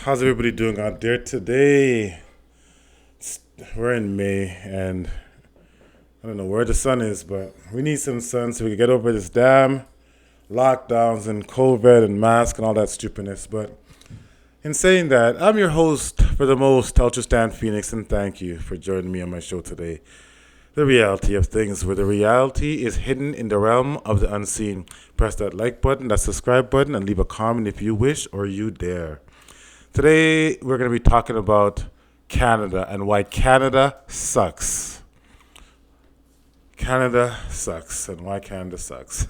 How's everybody doing out there today? We're in May, and I don't know where the sun is, but we need some sun so we can get over this damn lockdowns and COVID and mask and all that stupidness. But in saying that, I'm your host for the most, Ultra Stan Phoenix, and thank you for joining me on my show today. The reality of things, where the reality is hidden in the realm of the unseen. Press that like button, that subscribe button, and leave a comment if you wish or you dare. Today, we're going to be talking about Canada and why Canada sucks. Canada sucks and why Canada sucks.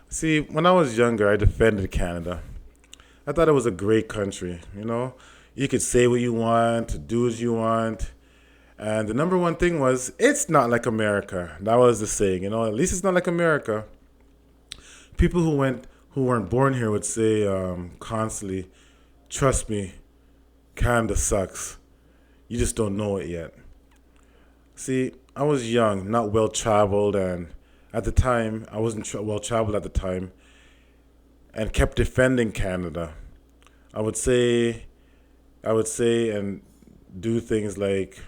See, when I was younger, I defended Canada. I thought it was a great country. You could say what you want, do as you want. And the number one thing was, it's not like America. That was the saying, at least it's not like America. People who weren't born here would say constantly, trust me, Canada sucks. You just don't know it yet. See, I was young, not well traveled, and at the time, I wasn't well traveled at the time, and kept defending Canada. I would say, and do things like,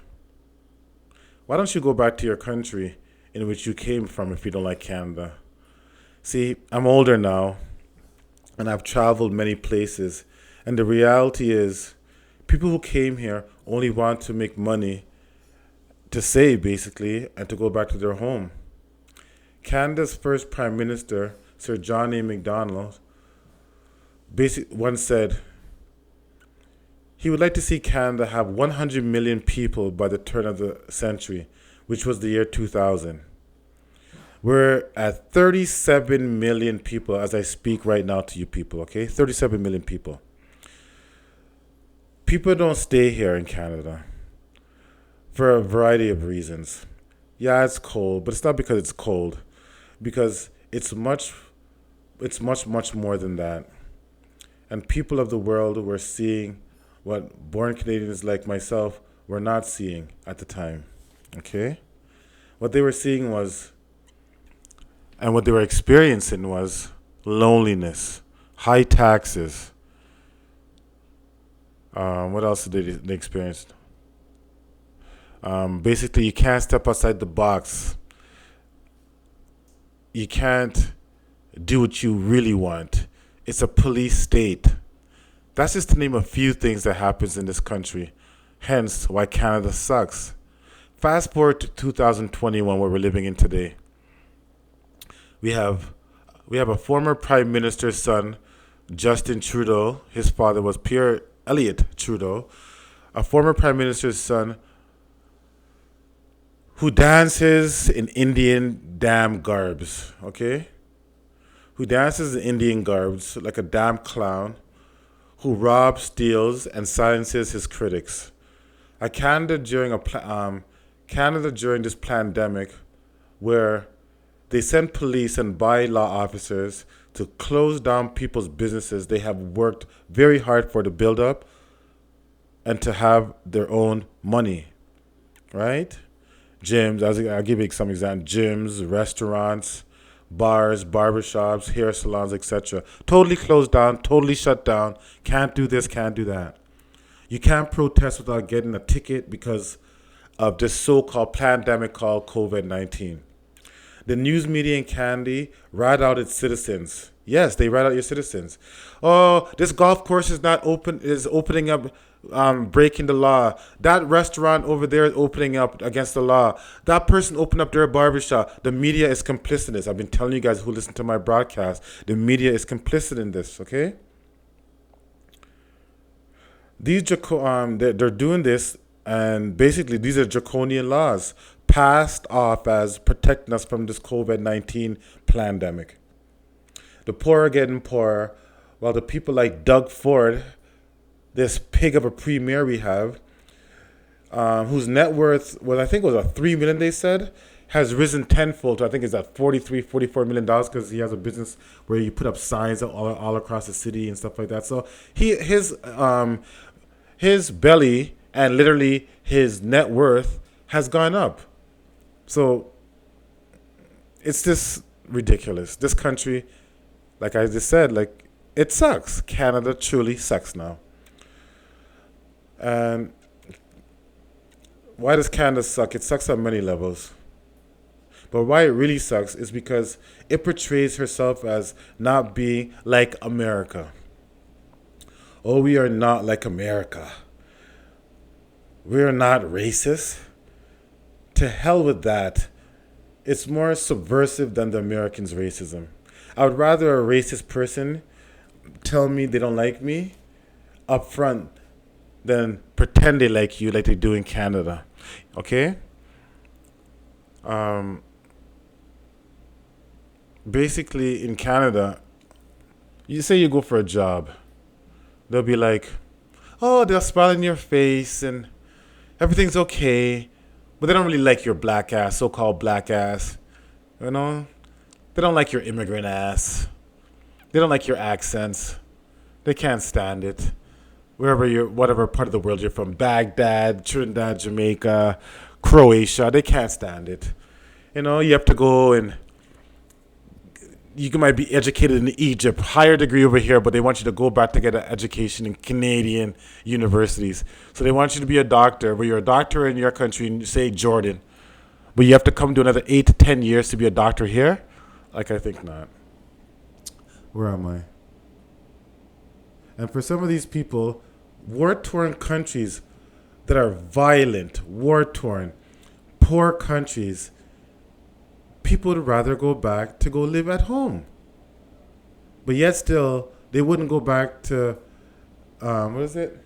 why don't you go back to your country in which you came from if you don't like Canada? See, I'm older now, and I've traveled many places. And the reality is, people who came here only want to make money to save, basically, and to go back to their home. Canada's first Prime Minister, Sir John A. Macdonald, once said he would like to see Canada have 100 million people by the turn of the century, which was the year 2000. We're at 37 million people as I speak right now to you people, okay? 37 million people. People don't stay here in Canada for a variety of reasons. Yeah, it's cold, but it's not because it's cold, because it's much more than that. And people of the world were seeing what born Canadians like myself were not seeing at the time. Okay? What they were seeing was, and what they were experiencing was loneliness, high taxes. What else did they experience? Basically, you can't step outside the box. You can't do what you really want. It's a police state. That's just to name a few things that happens in this country. Hence, why Canada sucks. Fast forward to 2021, where we're living in today. We have a former Prime Minister's son, Justin Trudeau. His father was Pierre Elliott Trudeau, a former Prime Minister's son who dances in Indian damn garbs, okay? Who dances in Indian garbs like a damn clown, who robs, steals, and silences his critics. Canada during this pandemic, where they sent police and bylaw officers to close down people's businesses they have worked very hard for to build up and to have their own money, right? Gyms, I'll give you some examples. Gyms, restaurants, bars, barbershops, hair salons, etc. Totally closed down, totally shut down. Can't do this, can't do that. You can't protest without getting a ticket because of this so-called pandemic called COVID-19. The news media in Canada rat out its citizens. Yes, they rat out your citizens. Oh, this golf course is not open. Is opening up, breaking the law. That restaurant over there is opening up against the law. That person opened up their barbershop. The media is complicit in this. I've been telling you guys who listen to my broadcast. The media is complicit in this. Okay. They're doing this, and basically these are draconian laws passed off as protecting us from this COVID-19 pandemic. The poor are getting poorer, while the people like Doug Ford, this pig of a premier we have, whose net worth was, I think it was a $3 million, they said, has risen tenfold to, I think it's at $44 million because he has a business where you put up signs all across the city and stuff like that. So his belly and literally his net worth has gone up. So it's just ridiculous. This country, like I just said, like it sucks. Canada truly sucks now. And why does Canada suck? It sucks on many levels. But why it really sucks is because it portrays herself as not being like America. Oh, we are not like America. We are not racist. To hell with that. It's more subversive than the Americans' racism. I would rather a racist person tell me they don't like me up front than pretend they like you like they do in Canada. Okay? Um, Basically, in Canada, you say you go for a job, they'll be like, oh, they'll smile in your face and everything's okay. But they don't really like your black ass, so called black ass. You know? They don't like your immigrant ass. They don't like your accents. They can't stand it. Wherever you're, whatever part of the world you're from, Baghdad, Trinidad, Jamaica, Croatia, they can't stand it. You know, you have to go and you might be educated in Egypt, higher degree over here, but they want you to go back to get an education in Canadian universities. So they want you to be a doctor, but you're a doctor in your country, in, say, Jordan. But you have to come to another 8 to 10 years to be a doctor here? Like, I think not. Where am I? And for some of these people, war-torn countries that are violent, war-torn, poor countries, people would rather go back to go live at home. But yet still, they wouldn't go back to, what is it?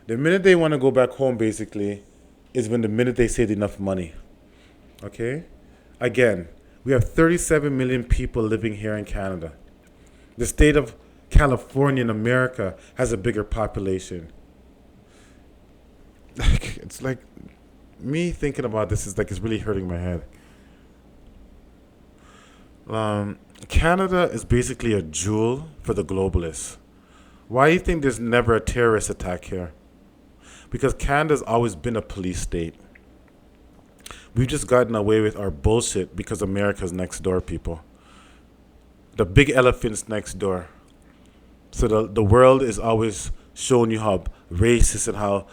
The minute they want to go back home, basically, is when the minute they saved enough money. Okay? Again, we have 37 million people living here in Canada. The state of California in America has a bigger population. It's like me thinking about this is like it's really hurting my head. Canada is basically a jewel for the globalists. Why do you think there's never a terrorist attack here? Because Canada's always been a police state. We've just gotten away with our bullshit because America's next door, people. The big elephant's next door. So the world is always showing you how racist and how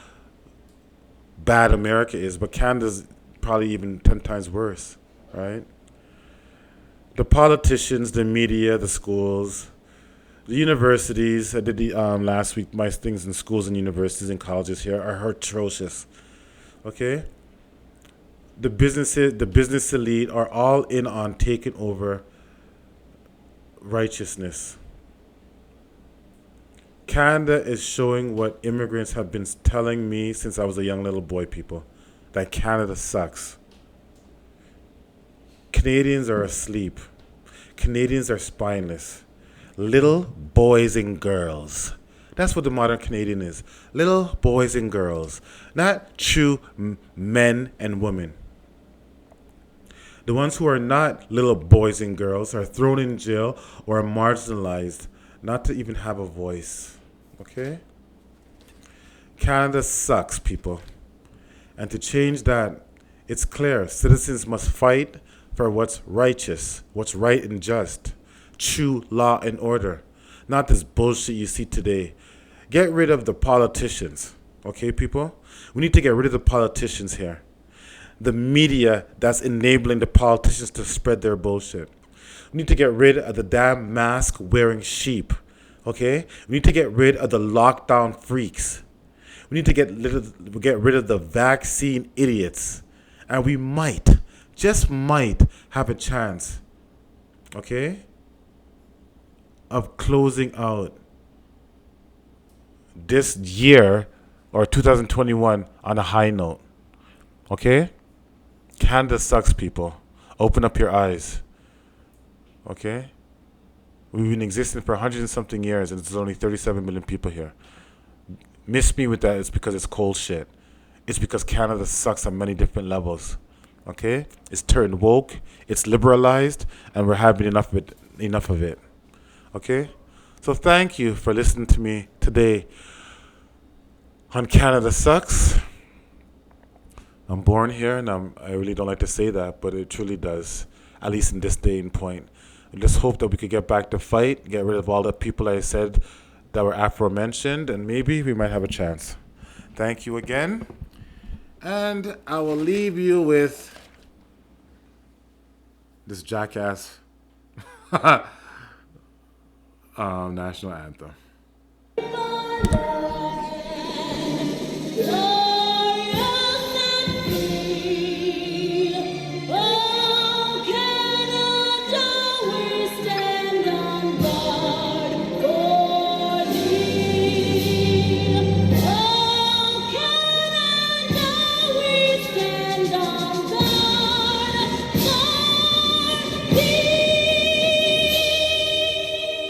bad America is, but Canada's probably even 10 times worse, right? The politicians, the media, the schools, the universities. I did the last week my things in schools and universities and colleges here are atrocious. Okay? The business elite are all in on taking over righteousness. Canada is showing what immigrants have been telling me since I was a young little boy, people, that Canada sucks. Canadians are asleep. Canadians are spineless. Little boys and girls. That's what the modern Canadian is. Little boys and girls. Not true men and women. The ones who are not little boys and girls are thrown in jail or are marginalized, not to even have a voice. Okay? Canada sucks, people. And to change that, it's clear citizens must fight for what's righteous, what's right and just, true law and order, not this bullshit you see today. Get rid of the politicians, okay, people? We need to get rid of the politicians here. The media that's enabling the politicians to spread their bullshit. We need to get rid of the damn mask wearing sheep. Okay? We need to get rid of the lockdown freaks. We need to get rid of the vaccine idiots. And we might, just might, have a chance, okay, of closing out this year or 2021 on a high note. Okay? Canada sucks, people. Open up your eyes. Okay? We've been existing for 100 and something years, and there's only 37 million people here. Miss me with that, it's because it's cold shit. It's because Canada sucks on many different levels. Okay? It's turned woke, it's liberalized, and we're having enough of it. Okay? So thank you for listening to me today on Canada Sucks. I'm born here, and I really don't like to say that, but it truly does, at least in this day and point. I just hope that we could get back to fight, get rid of all the people I said that were aforementioned, and maybe we might have a chance. Thank you again. And I will leave you with this jackass national anthem.